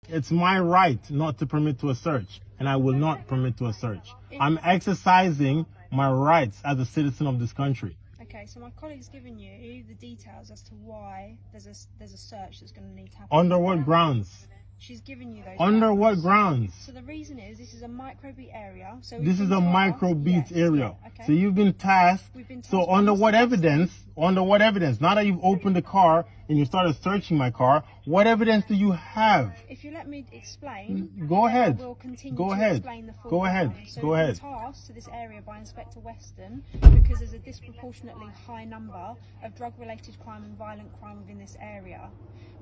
It's my right not to permit to a search, and I will not permit to a search. I'm exercising my rights as a citizen of this country. Okay, so my colleague's given you the details as to why there's a search that's going to need to happen. Under what grounds? She's given you those. Under what grounds? So the reason is this is a microbeat area. So this is a microbeat area. Yeah, okay. So you've been tasked. So under what evidence? Under what evidence? Now that you've opened the car and you started searching my car, what evidence do you have? If you let me explain, go ahead. We'll continue go to ahead. Explain the full go ahead. So go ahead. we've been tasked to this area by Inspector Weston because there's a disproportionately high number of drug-related crime and violent crime within this area.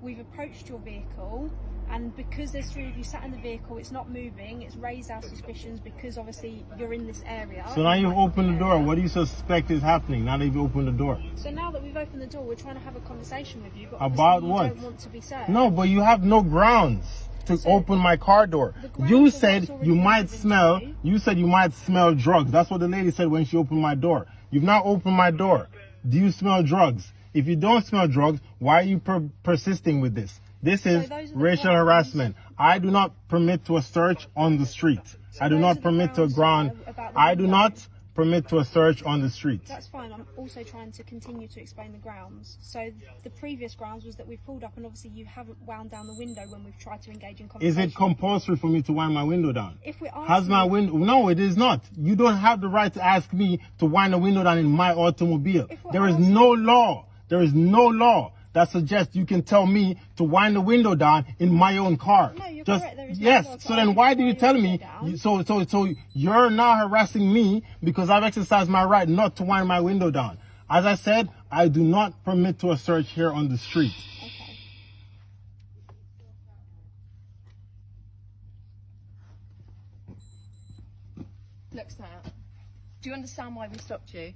We've approached your vehicle, and because there's 3 of you sat in the vehicle, it's not moving. It's raised our suspicions because obviously you're in this area. So now you've opened the door. What do you suspect is happening now that you've opened the door? So now that we've opened the door, we're trying to have a conversation with you. But about you what? Don't want to be searched. No, but you have no grounds to open my car door. You said you might smell. You said you might smell drugs. That's what the lady said when she opened my door. You've now opened my door. Do you smell drugs? If you don't smell drugs, why are you persisting with this? This is racial harassment. I do not permit to a search on the street. I do not permit to a ground. I do not permit to a search on the street. That's fine. I'm also trying to continue to explain the grounds. So the previous grounds was that we've pulled up and obviously you haven't wound down the window when we've tried to engage in conversation. Is it compulsory for me to wind my window down? If we ask Has my window? No, it is not. You don't have the right to ask me to wind the window down in my automobile. There is no law. There is no law that suggests you can tell me to wind the window down in my own car. No, you're correct. There is no yes. law. So then why do you tell me? So you're now harassing me because I've exercised my right not to wind my window down. As I said, I do not permit to a search here on the street. Okay. Look, Sam, do you understand why we stopped you?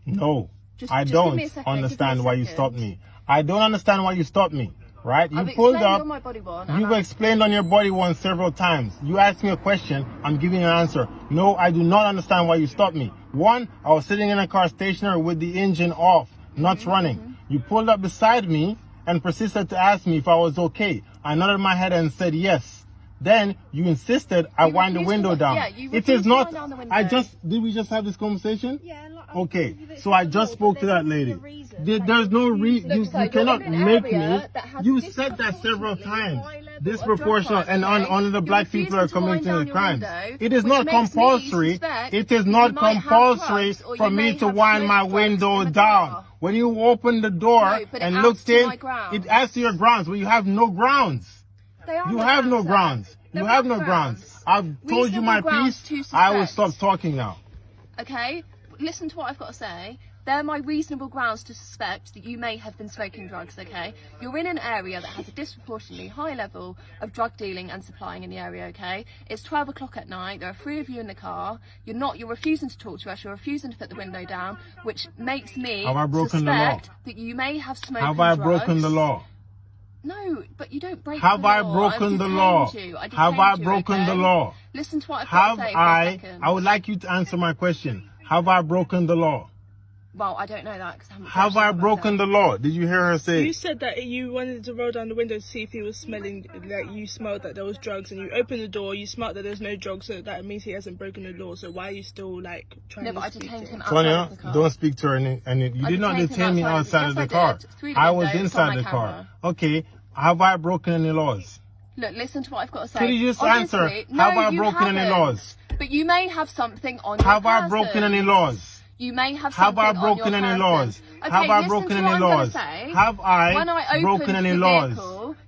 No. I Just don't give me a second, understand why you stopped me. I don't understand why you stopped me. Right? You I've pulled explained up. on my body worn, You've explained on your body worn several times. You asked me a question. I'm giving an answer. No, I do not understand why you stopped me. One, I was sitting in a car stationary with the engine off, not running. You pulled up beside me and persisted to ask me if I was okay. I nodded my head and said yes. Then you insisted I wind the window down. Yeah, you it is not. down the window. Did we just have this conversation? Yeah. Okay, so I just spoke to that lady. There's no reason. You cannot make me. You said that several times. Disproportional and under the black people are committing the crimes. It is not compulsory. It is not compulsory for me to wind my window down. When you open the door and looked in, it asks your grounds. Well, you have no grounds. You have no grounds. You have no grounds. I've told you my piece. I will stop talking now. Okay? Listen to what I've got to say. They're my reasonable grounds to suspect that you may have been smoking drugs, okay? You're in an area that has a disproportionately high level of drug dealing and supplying in the area, okay? It's 12 o'clock at night. There are 3 of you in the car. You're refusing to talk to us. You're refusing to put the window down, which makes me suspect that you may have smoked drugs. Have I broken the law? No, but you don't break the law. Have I broken the law? Have I broken the law? Listen to what I've got to say for a second. I would like you to answer my question. Have I broken the law? Well, I don't know that because I haven't. Have I broken the law? Did you hear her say? You said that you wanted to roll down the window to see if he was smelling, like you smelled that there was drugs, and you opened the door, you smelled that there's no drugs, so that means he hasn't broken the law. So why are you still like trying to speak to him? Tonya, don't speak to her. And you did not detain me outside of the car. I was inside the car. Okay. Have I broken any laws? Look, listen to what I've got to say. Could you just answer? Have I broken any laws? But you may have something on your Have I broken any laws? You may have something Have I broken any laws? Have I broken any laws? Have I broken any laws?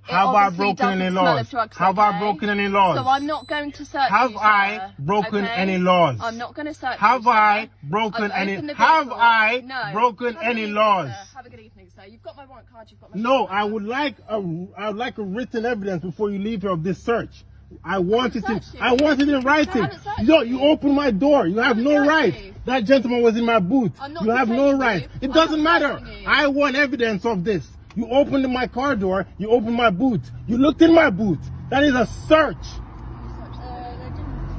Have I broken any laws? Have I broken any laws? So I'm not going to search. Have I broken any laws? I'm not going to search. Have I broken any? Have I broken any laws? Have a good evening, sir. You've got my warrant card. You've got my. No, I would like a written evidence before you leave here of this search. I want it in writing. You open my door. You have no right. That gentleman was in my boot. You have no right. It doesn't matter. I want evidence of this. You opened my car door. You opened my boot. You looked in my boot. That is a search.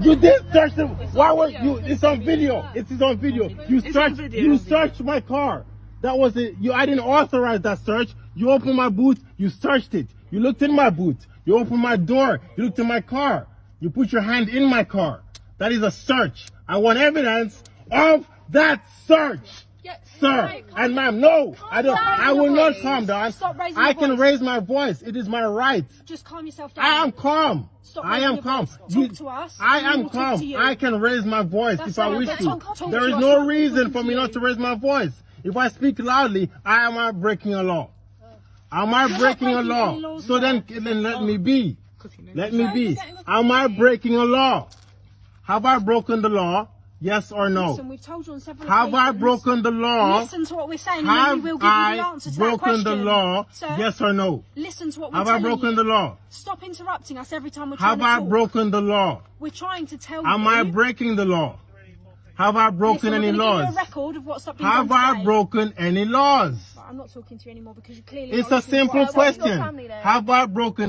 You did search them. Why were you? It's on video. It is on video. You searched my car. That was it. I didn't authorize that search. You opened my boot. You searched it. You looked in my boot. You open my door. You looked in my car. You put your hand in my car. That is a search. I want evidence of that search. Yeah, Sir and ma'am, no, I don't. I will not calm down. Stop raising I your can voice. raise my voice. It is my right. Just calm yourself down. I am calm. Stop I raising am your calm. voice. Talk to us. I and am we'll talk calm. to you. I can raise my voice That's if I fine, wish but to. talk to There is us no like reason talking for to me you. not to raise my voice. If I speak loudly, am I breaking a law? Am I breaking a breaking law? any laws, So sir. then let me be. Let me be. Am I breaking a law? Have I broken the law? Yes or no? Listen, we've told you on several Have I occasions. broken the law? Listen to what we're saying, and then Have we will give you the I answer to that broken question. the law? Sir, Yes or no? listen to what we're Have I telling broken you. the law? Stop interrupting us every time we're trying Have to I talk. broken the law? We're trying to tell Am you. I breaking the law? Have I broken Listen, any we're gonna laws? give you a record of what's been Have done I today. broken any laws? I'm not talking to you anymore because you clearly. It's not a listening to simple what I'm saying. What's your question. family name? Have I broken